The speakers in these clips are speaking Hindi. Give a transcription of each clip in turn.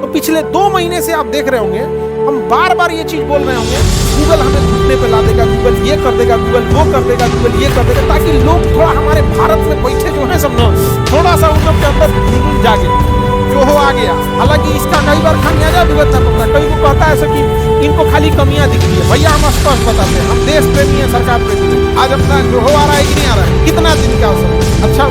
तो पिछले 2 महीने से आप देख रहे होंगे हम बार बार ये चीज बोल रहे होंगे, गूगल हमें घुटने पे ला देगा, गूगल ये कर देगा, गूगल वो कर देगा, गूगल ये कर देगा, ताकि लोग थोड़ा हमारे भारत में बैठे जो है सब ना थोड़ा सा उन लोग के अंदर जुनून जागे, जो हो आ गया। हालांकि इसका कई बार खामियाजा भुगतना पड़ता है। कई को कहता है ऐसा कि इनको खाली कमियां दिखती है। भैया हम स्पष्ट बताते हैं, हम देश प्रेमी है, सरकार प्रेमी है। आज अपना जो हो आ रहा है कि नहीं आ रहा है, कितना दिन का अवसर, अच्छा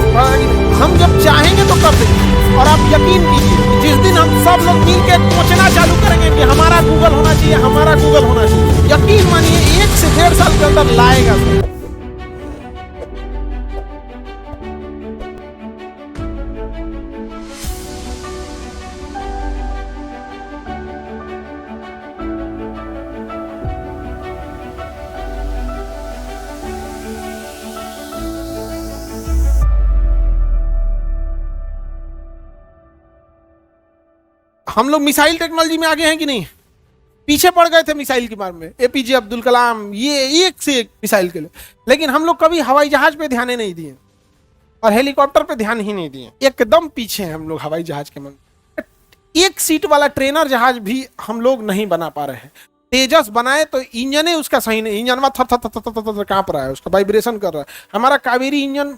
हम जब चाहेंगे तो कर देंगे। और आप यकीन कीजिए, जिस दिन हम सब लोग मिल के सोचना चालू करेंगे कि हमारा गूगल होना चाहिए, हमारा गूगल होना चाहिए, यकीन मानिए 1 से 1.5 साल के अंदर लाएगा। हम लोग मिसाइल टेक्नोलॉजी में आगे हैं कि नहीं? पीछे पड़ गए थे मिसाइल के बारे में, एपीजे अब्दुल कलाम ये एक से एक मिसाइल के लिए, लेकिन हम लोग कभी हवाई जहाज पे ध्यान नहीं दिए और हेलीकॉप्टर पे ध्यान ही नहीं दिए। एकदम पीछे हैं हम लोग हवाई जहाज के। मन एक सीट वाला ट्रेनर जहाज भी हम लोग नहीं बना पा रहे हैं। तेजस बनाए तो इंजन उसका सही नहीं, इंजन में थर थर थर थर कांप रहा है, उसका वाइब्रेशन कर रहा है। हमारा कावेरी इंजन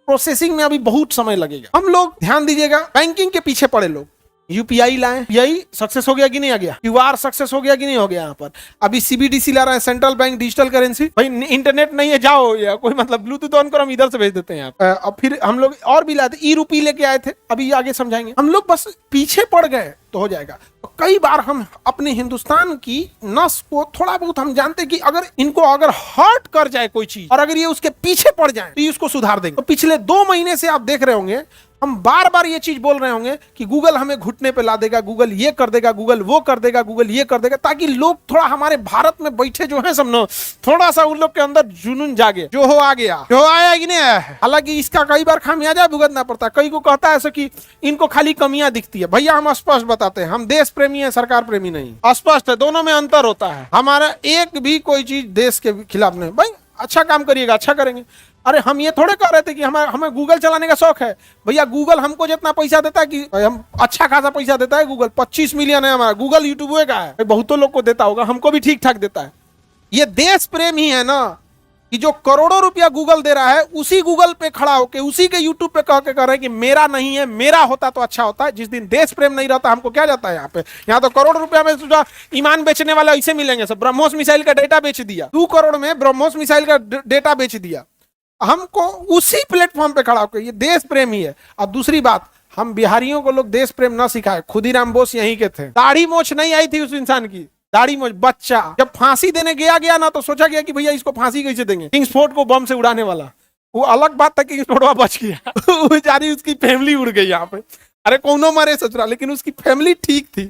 प्रोसेसिंग में अभी बहुत समय लगेगा। हम लोग ध्यान दीजिएगा, बैंकिंग के पीछे पड़े लोग। यूपीआई लाए, यूपीआई सक्सेस हो गया कि नहीं आ गया, क्यूआर सक्सेस हो गया कि नहीं हो गया। यहाँ पर अभी सीबीडीसी ला रहे हैं, सेंट्रल बैंक डिजिटल करेंसी। भाई इंटरनेट नहीं है, जाओ या कोई मतलब ब्लूटूथ ऑन करो, हम इधर से भेज देते हैं यहाँ। अब फिर हम लोग और भी लाते, ई रूपी लेके आए थे, अभी आगे समझाएंगे। हम लोग बस पीछे पड़ गए तो हो जाएगा। तो कई बार हम अपने हिंदुस्तान की नस को थोड़ा बहुत हम जानते कि अगर इनको अगर हर्ट कर जाए कोई चीज और अगर ये उसके पीछे पड़ जाए तो ये उसको सुधार देंगे। तो पिछले 2 महीने से आप देख रहे होंगे हम बार बार ये चीज बोल रहे होंगे कि गूगल हमें घुटने पे ला देगा, गूगल ये कर देगा, गूगल वो कर देगा, गूगल ये कर देगा, ताकि लोग थोड़ा हमारे भारत में बैठे जो है सब ना थोड़ा सा उन लोग के अंदर जुनून जागे, जो हो आ गया, जो आया कि नहीं आया है। हालांकि इसका कई बार खामियाजा भुगतना पड़ता है। कई को कहता है ऐसा कि इनको खाली कमियां दिखती है। भैया हम स्पष्ट बताते हैं, हम देश प्रेमी है, सरकार प्रेमी नहीं। स्पष्ट है, दोनों में अंतर होता है। हमारा एक भी कोई चीज देश के खिलाफ नहीं। भाई अच्छा काम करिएगा, अच्छा करेंगे। अरे हम ये थोड़े कह रहे थे कि हमें गूगल चलाने का शौक है। भैया गूगल हमको जितना पैसा देता है कि हम अच्छा खासा पैसा देता है। गूगल 25 मिलियन है हमारा, गूगल यूट्यूब का है, बहुतों लोग को देता होगा, हमको भी ठीक ठाक देता है। ये देश प्रेम ही है ना, कि जो करोड़ों रुपया गूगल दे रहा है, उसी गूगल पे खड़ा होके उसी के यूट्यूब पे कह के कर रहे हैं कि मेरा नहीं है, मेरा होता तो अच्छा होता है। जिस दिन देश प्रेम नहीं रहता हमको क्या जाता है यहाँ पे। यहाँ तो करोड़ रुपया में ईमान बेचने वाला ऐसे मिलेंगे सब। ब्रह्मोस मिसाइल का डेटा बेच दिया, 2 करोड़ में ब्रह्मोस मिसाइल का डेटा बेच दिया। हमको उसी प्लेटफॉर्म पे खड़ा होकर, ये देश प्रेम ही है। और दूसरी बात, हम बिहारियों को लोग देश प्रेम ना सिखाए। खुदीराम बोस यहीं के थे, दाढ़ी मोछ नहीं आई थी उस इंसान की, दाढ़ी मोछ बच्चा जब फांसी देने गया ना तो सोचा गया कि भैया इसको फांसी कैसे देंगे, किंग्सफोर्ड को बम से उड़ाने वाला। वो अलग बात था कि किंग्सफोर्ड बच गया बेचारी उसकी फैमिली उड़ गई यहाँ पे। अरे कौनो मरे ससुरा, लेकिन उसकी फैमिली ठीक थी,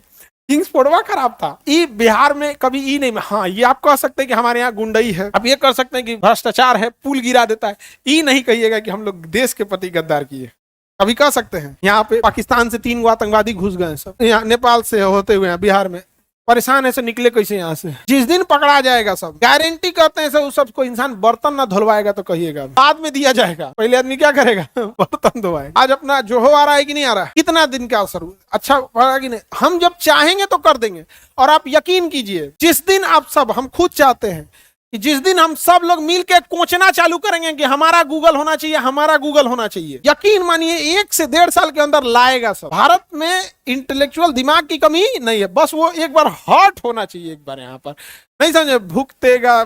किंग्सफोर्ड खराब था। ये बिहार में कभी ई नहीं। हाँ ये आप कह सकते हैं कि हमारे यहाँ गुंडई है, आप ये कर सकते हैं कि भ्रष्टाचार है, पुल गिरा देता है। ई नहीं कहिएगा कि हम लोग देश के प्रति गद्दार किए। अभी कह सकते हैं यहाँ पे पाकिस्तान से 3 आतंकवादी घुस गए, सब यहाँ नेपाल से होते हुए बिहार में परेशान है, से निकले कैसे यहाँ से। जिस दिन पकड़ा जाएगा सब, गारंटी करते हैं सब, सबको इंसान बर्तन ना धुलवाएगा तो कहिएगा, बाद में दिया जाएगा। पहले आदमी क्या करेगा बर्तन धोवाएगा। आज अपना जो हो आ रहा है कि नहीं आ रहा है, कितना दिन का अवसर अच्छा पड़ा कि नहीं। हम जब चाहेंगे तो कर देंगे। और आप यकीन कीजिए, जिस दिन आप सब, हम खुद चाहते हैं कि जिस दिन हम सब लोग मिल के कोचना चालू करेंगे कि हमारा गूगल होना चाहिए, हमारा गूगल होना चाहिए, यकीन मानिए 1 से 1.5 साल के अंदर लाएगा सब। भारत में इंटेलेक्चुअल दिमाग की कमी नहीं है, बस वो एक बार हर्ट होना चाहिए। एक बार यहाँ पर नहीं समझे, भुगतेगा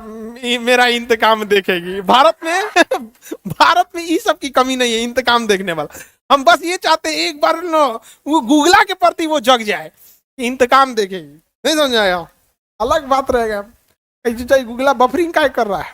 मेरा इंतकाम देखेगी। भारत में ये सब की कमी नहीं है, इंतकाम देखने वाला। हम बस ये चाहते हैं एक बार वो गूगला के प्रति वो जग जाए, इंतकाम देखेगी। नहीं समझ आया, अलग बात रहेगा। गूगला बफरिंग क्या कर रहा है,